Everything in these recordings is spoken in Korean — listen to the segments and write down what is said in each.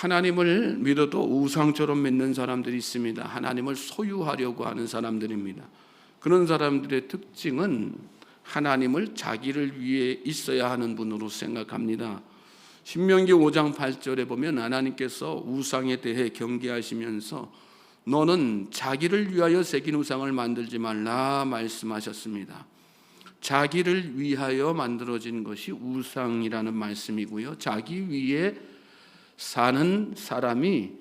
하나님을 믿어도 우상처럼 믿는 사람들이 있습니다. 하나님을 소유하려고 하는 사람들입니다. 그런 사람들의 특징은 하나님을 자기를 위해 있어야 하는 분으로 생각합니다. 신명기 5장 8절에 보면 하나님께서 우상에 대해 경계하시면서 너는 자기를 위하여 새긴 우상을 만들지 말라 말씀하셨습니다. 자기를 위하여 만들어진 것이 우상이라는 말씀이고요. 자기 위에 사는 사람이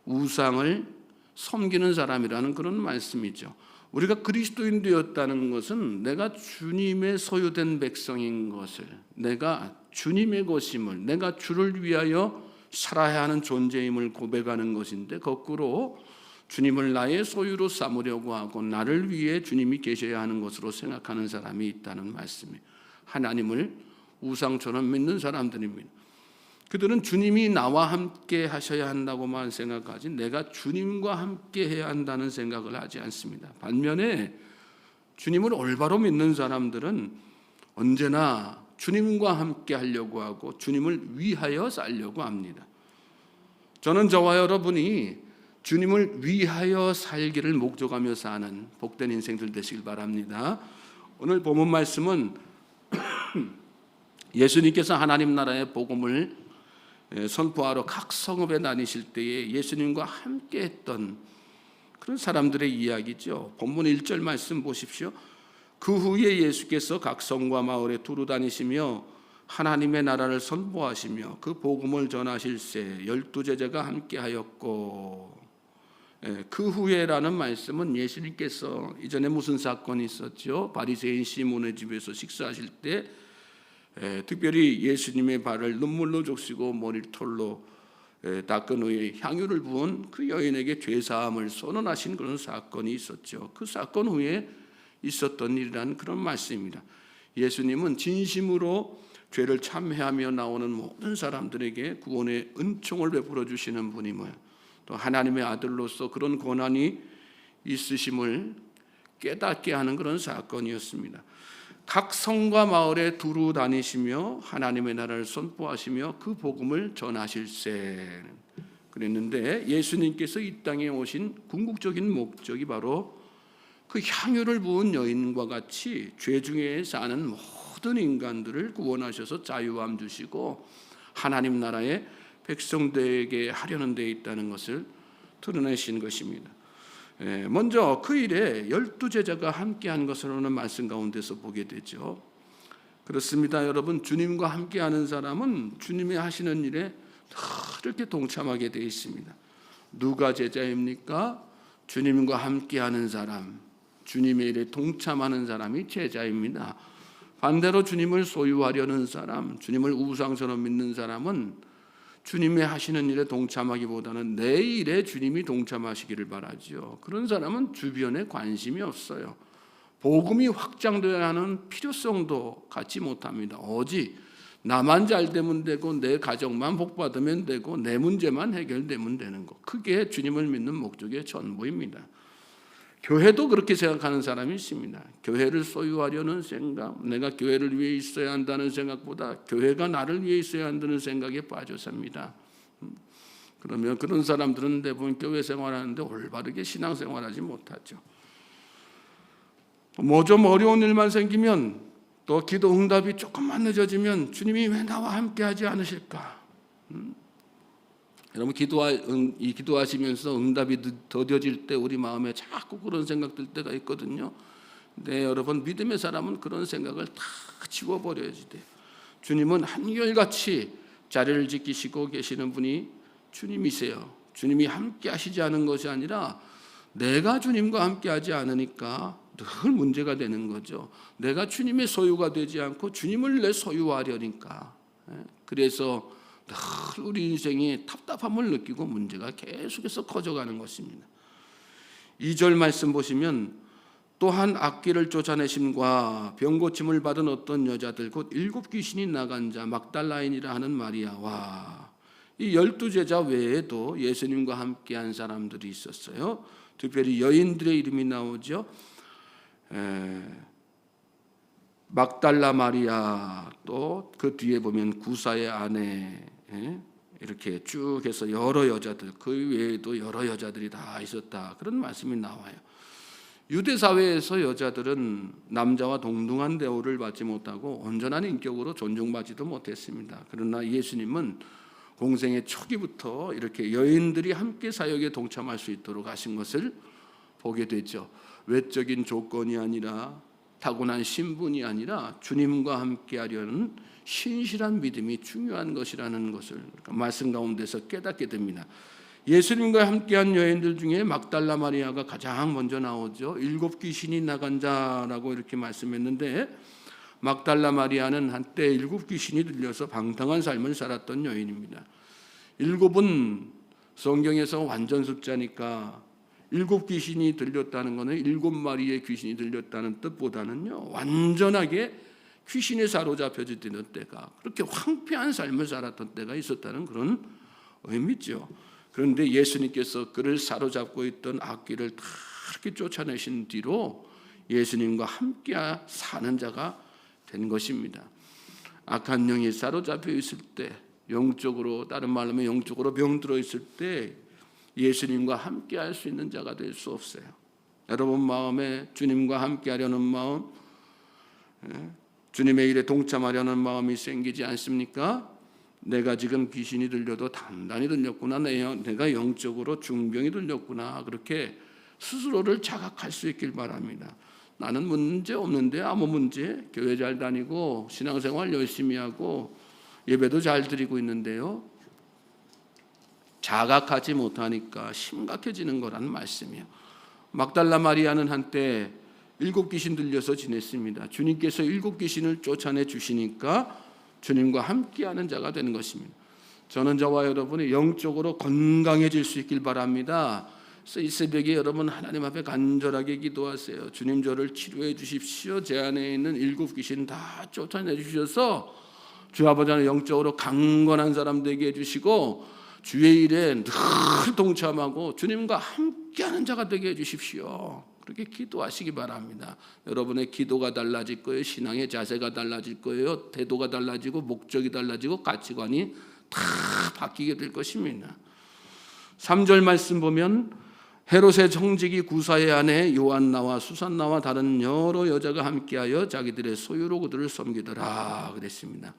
우상을 섬기는 사람이라는 그런 말씀이죠. 우리가 그리스도인 되었다는 것은 내가 주님의 소유된 백성인 것을, 내가 주님의 것임을, 내가 주를 위하여 살아야 하는 존재임을 고백하는 것인데, 거꾸로 주님을 나의 소유로 삼으려고 하고 나를 위해 주님이 계셔야 하는 것으로 생각하는 사람이 있다는 말씀이에요. 하나님을 우상처럼 믿는 사람들입니다. 그들은 주님이 나와 함께 하셔야 한다고만 생각하지 내가 주님과 함께 해야 한다는 생각을 하지 않습니다. 반면에 주님을 올바로 믿는 사람들은 언제나 주님과 함께 하려고 하고 주님을 위하여 살려고 합니다. 저는 저와 여러분이 주님을 위하여 살기를 목적하며 사는 복된 인생들 되시길 바랍니다. 오늘 본문 말씀은 예수님께서 하나님 나라의 복음을 선포하러 각 성읍에 다니실 때에 예수님과 함께 했던 그런 사람들의 이야기죠. 본문 1절 말씀 보십시오. 그 후에 예수께서 각 성과 마을에 두루 다니시며 하나님의 나라를 선포하시며 그 복음을 전하실세 12 제자가 함께 하였고, 그 후에라는 말씀은 예수님께서 이전에 무슨 사건이 있었죠? 바리새인 시몬의 집에서 식사하실 때 특별히 예수님의 발을 눈물로 적시고 머리털로 닦은 후에 향유를 부은 그 여인에게 죄사함을 선언하신 그런 사건이 있었죠. 그 사건 후에 있었던 일이라는 그런 말씀입니다. 예수님은 진심으로 죄를 참회하며 나오는 모든 사람들에게 구원의 은총을 베풀어 주시는 분임을, 또 하나님의 아들로서 그런 권한이 있으심을 깨닫게 하는 그런 사건이었습니다. 각 성과 마을에 두루 다니시며 하나님의 나라를 선포하시며 그 복음을 전하실세 그랬는데, 예수님께서 이 땅에 오신 궁극적인 목적이 바로 그 향유를 부은 여인과 같이 죄 중에 사는 모든 인간들을 구원하셔서 자유함 주시고 하나님 나라의 백성들에게 하려는 데 있다는 것을 드러내신 것입니다. 먼저 그 일에 12 제자가 함께한 것으로는 말씀 가운데서 보게 되죠. 그렇습니다. 여러분, 주님과 함께하는 사람은 주님이 하시는 일에 이렇게 동참하게 되어 있습니다. 누가 제자입니까? 주님과 함께하는 사람, 주님의 일에 동참하는 사람이 제자입니다. 반대로 주님을 소유하려는 사람, 주님을 우상처럼 믿는 사람은 주님의 하시는 일에 동참하기보다는 내 일에 주님이 동참하시기를 바라죠. 그런 사람은 주변에 관심이 없어요. 복음이 확장되어야 하는 필요성도 갖지 못합니다. 오직 나만 잘 되면 되고 내 가정만 복받으면 되고 내 문제만 해결되면 되는 것, 그게 주님을 믿는 목적의 전부입니다. 교회도 그렇게 생각하는 사람이 있습니다. 교회를 소유하려는 생각, 내가 교회를 위해 있어야 한다는 생각보다 교회가 나를 위해 있어야 한다는 생각에 빠져 삽니다. 그러면 그런 사람들은 대부분 교회 생활하는데 올바르게 신앙생활하지 못하죠. 뭐 좀 어려운 일만 생기면, 또 기도 응답이 조금만 늦어지면 주님이 왜 나와 함께 하지 않으실까? 여러분, 기도하시면서 응답이 더뎌질 때 우리 마음에 자꾸 그런 생각 들 때가 있거든요. 근데 여러분, 믿음의 사람은 그런 생각을 다 지워버려야지 돼요. 주님은 한결같이 자리를 지키시고 계시는 분이 주님이세요. 주님이 함께 하시지 않은 것이 아니라 내가 주님과 함께 하지 않으니까 늘 문제가 되는 거죠. 내가 주님의 소유가 되지 않고 주님을 내 소유하려니까. 그래서 늘 우리 인생이 답답함을 느끼고 문제가 계속해서 커져가는 것입니다. 2절 말씀 보시면 또한 악귀를 쫓아내심과 병고침을 받은 어떤 여자들 곧 7 귀신이 나간 자 막달라인이라 하는 마리아와 이 12 제자 외에도 예수님과 함께한 사람들이 있었어요. 특별히 여인들의 이름이 나오죠. 막달라 마리아, 또 그 뒤에 보면 구사의 아내 이렇게 쭉 해서 여러 여자들, 그 외에도 여러 여자들이 다 있었다, 그런 말씀이 나와요. 유대 사회에서 여자들은 남자와 동등한 대우를 받지 못하고 온전한 인격으로 존중받지도 못했습니다. 그러나 예수님은 공생의 초기부터 이렇게 여인들이 함께 사역에 동참할 수 있도록 하신 것을 보게 되죠. 외적인 조건이 아니라, 타고난 신분이 아니라 주님과 함께 하려는 신실한 믿음이 중요한 것이라는 것을 말씀 가운데서 깨닫게 됩니다. 예수님과 함께한 여인들 중에 막달라 마리아가 가장 먼저 나오죠. 7 귀신이 나간 자라고 이렇게 말씀했는데, 막달라 마리아는 한때 7 귀신이 들려서 방탕한 삶을 살았던 여인입니다. 7은 성경에서 완전 숫자니까 7 귀신이 들렸다는 것은 7마리의 귀신이 들렸다는 뜻보다는요, 완전하게 귀신에 사로잡혀지던 때가, 그렇게 황폐한 삶을 살았던 때가 있었다는 그런 의미죠. 그런데 예수님께서 그를 사로잡고 있던 악귀를 다 이렇게 쫓아내신 뒤로 예수님과 함께 사는 자가 된 것입니다. 악한 영이 사로잡혀 있을 때, 영적으로, 다른 말로 하면 영적으로 병들어 있을 때 예수님과 함께 할 수 있는 자가 될 수 없어요. 여러분 마음에 주님과 함께 하려는 마음, 주님의 일에 동참하려는 마음이 생기지 않습니까? 내가 지금 귀신이 들려도 단단히 들렸구나, 내가 영적으로 중병이 들렸구나, 그렇게 스스로를 자각할 수 있길 바랍니다. 나는 문제 없는데, 아무 문제, 교회 잘 다니고 신앙생활 열심히 하고 예배도 잘 드리고 있는데요, 자각하지 못하니까 심각해지는 거라는 말씀이에요. 막달라 마리아는 한때 7 귀신 들려서 지냈습니다. 주님께서 7 귀신을 쫓아내 주시니까 주님과 함께하는 자가 되는 것입니다. 저는 저와 여러분이 영적으로 건강해질 수 있길 바랍니다. 그래서 이 새벽에 여러분 하나님 앞에 간절하게 기도하세요. 주님, 저를 치료해 주십시오. 제 안에 있는 7 귀신 다 쫓아내 주셔서 주 아버지는 영적으로 강건한 사람 되게 해주시고 주의 일에 늘 동참하고 주님과 함께하는 자가 되게 해주십시오. 그렇게 기도하시기 바랍니다. 여러분의 기도가 달라질 거예요. 신앙의 자세가 달라질 거예요. 태도가 달라지고 목적이 달라지고 가치관이 다 바뀌게 될 것입니다. 3절 말씀 보면 헤롯의 청지기 구사의 아내 요한나와 수산나와 다른 여러 여자가 함께하여 자기들의 소유로 그들을 섬기더라 그랬습니다.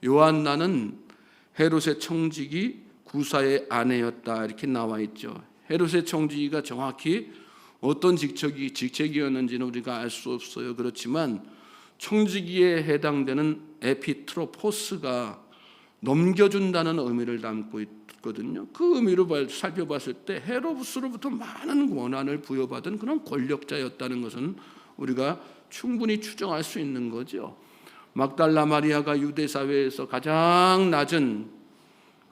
요한나는 헤롯의 청지기 구사의 아내였다, 이렇게 나와 있죠. 헤롯의 청지기가 정확히 어떤 직책이었는지는 우리가 알 수 없어요. 그렇지만 청지기에 해당되는 에피트로포스가 넘겨준다는 의미를 담고 있거든요. 그 의미로 살펴봤을 때 헤롯으로부터 많은 권한을 부여받은 그런 권력자였다는 것은 우리가 충분히 추정할 수 있는 거죠. 막달라 마리아가 유대 사회에서 가장 낮은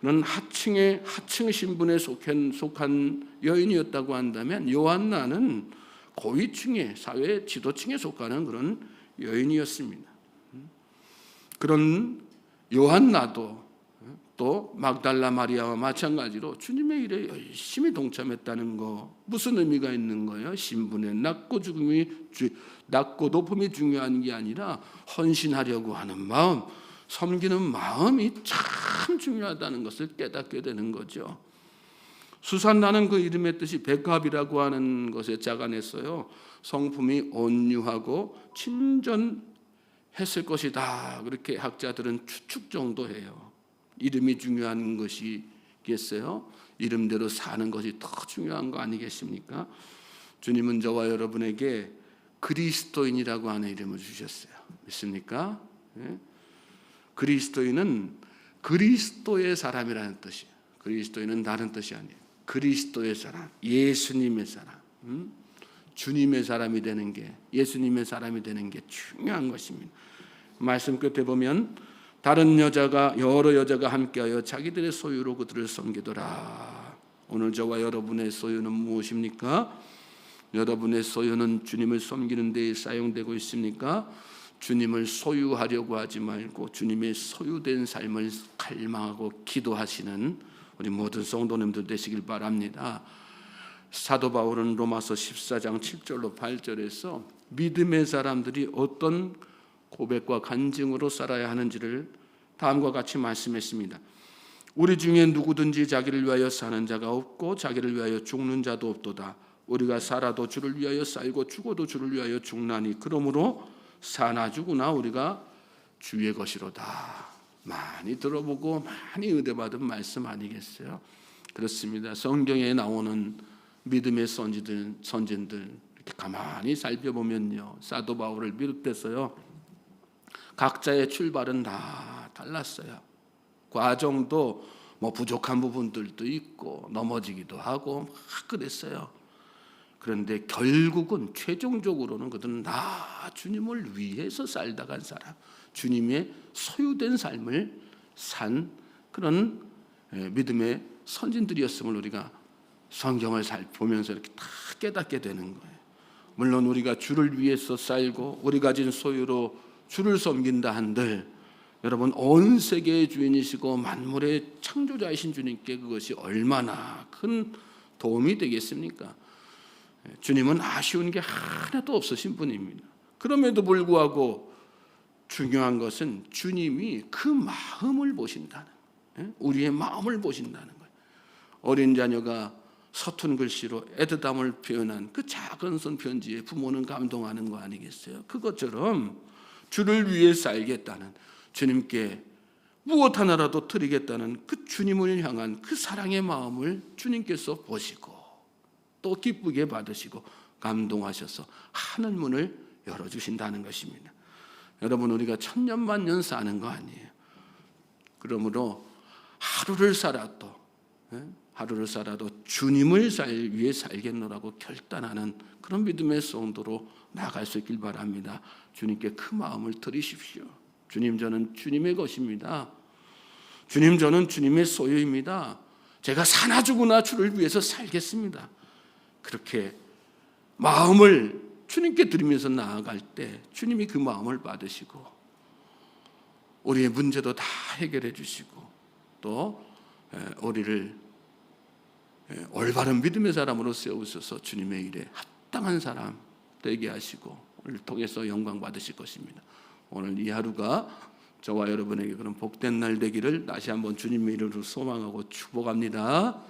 그런 하층 신분에 속한 여인이었다고 한다면, 요한나는 고위층의 사회 지도층에 속하는 그런 여인이었습니다. 그런 요한나도 또 막달라 마리아와 마찬가지로 주님의 일에 열심히 동참했다는 거, 무슨 의미가 있는 거예요? 신분의 낮고 높음이 중요한 게 아니라 헌신하려고 하는 마음, 섬기는 마음이 참 중요하다는 것을 깨닫게 되는 거죠. 수산나는 그 이름의 뜻이 백합이라고 하는 것에 자간했어요. 성품이 온유하고 친절했을 것이다, 그렇게 학자들은 추측 정도 해요. 이름이 중요한 것이겠어요? 이름대로 사는 것이 더 중요한 거 아니겠습니까? 주님은 저와 여러분에게 그리스도인이라고 하는 이름을 주셨어요. 믿습니까? 네? 그리스도인은 그리스도의 사람이라는 뜻이에요. 그리스도인은 다른 뜻이 아니에요. 그리스도의 사람, 예수님의 사람, 주님의 사람이 되는 게, 예수님의 사람이 되는 게 중요한 것입니다. 말씀 끝에 보면 다른 여러 여자가 함께하여 자기들의 소유로 그들을 섬기더라. 오늘 저와 여러분의 소유는 무엇입니까? 여러분의 소유는 주님을 섬기는 데 사용되고 있습니까? 주님을 소유하려고 하지 말고 주님의 소유된 삶을 갈망하고 기도하시는 우리 모든 성도님들 되시길 바랍니다. 사도 바울은 로마서 14장 7절로 8절에서 믿음의 사람들이 어떤 고백과 간증으로 살아야 하는지를 다음과 같이 말씀했습니다. 우리 중에 누구든지 자기를 위하여 사는 자가 없고 자기를 위하여 죽는 자도 없도다. 우리가 살아도 주를 위하여 살고 죽어도 주를 위하여 죽나니 그러므로 사나 죽으나 우리가 주의 것이로다. 많이 들어보고 많이 의뢰받은 말씀 아니겠어요? 그렇습니다. 성경에 나오는 믿음의 선진들 이렇게 가만히 살펴보면요, 사도 바울을 비롯해서요, 각자의 출발은 다 달랐어요. 과정도 뭐 부족한 부분들도 있고 넘어지기도 하고 막 그랬어요. 그런데 결국은 최종적으로는 그들은 다 주님을 위해서 살다 간 사람, 주님의 소유된 삶을 산 그런 믿음의 선진들이었음을 우리가 성경을 살펴보면서 이렇게 다 깨닫게 되는 거예요. 물론 우리가 주를 위해서 살고 우리 가진 소유로 주를 섬긴다 한들, 여러분 온 세계의 주인이시고 만물의 창조자이신 주님께 그것이 얼마나 큰 도움이 되겠습니까? 주님은 아쉬운 게 하나도 없으신 분입니다. 그럼에도 불구하고 중요한 것은 주님이 그 마음을 보신다는, 우리의 마음을 보신다는 거예요. 어린 자녀가 서툰 글씨로 애틋함을 표현한 그 작은 손 편지에 부모는 감동하는 거 아니겠어요? 그것처럼 주를 위해 살겠다는, 주님께 무엇 하나라도 드리겠다는 그 주님을 향한 그 사랑의 마음을 주님께서 보시고 또 기쁘게 받으시고 감동하셔서 하늘 문을 열어주신다는 것입니다. 여러분, 우리가 천년만년 사는 거 아니에요. 그러므로 하루를 살아도 주님을 위해 살겠노라고 결단하는 그런 믿음의 성도로 나아갈 수 있길 바랍니다. 주님께 그 마음을 드리십시오. 주님, 저는 주님의 것입니다. 주님, 저는 주님의 소유입니다. 제가 사나 죽으나 주를 위해서 살겠습니다. 그렇게 마음을 주님께 드리면서 나아갈 때 주님이 그 마음을 받으시고 우리의 문제도 다 해결해 주시고 또 우리를 올바른 믿음의 사람으로 세우셔서 주님의 일에 합당한 사람 되게 하시고 오늘 통해서 영광 받으실 것입니다. 오늘 이 하루가 저와 여러분에게 그런 복된 날 되기를 다시 한번 주님의 이름으로 소망하고 축복합니다.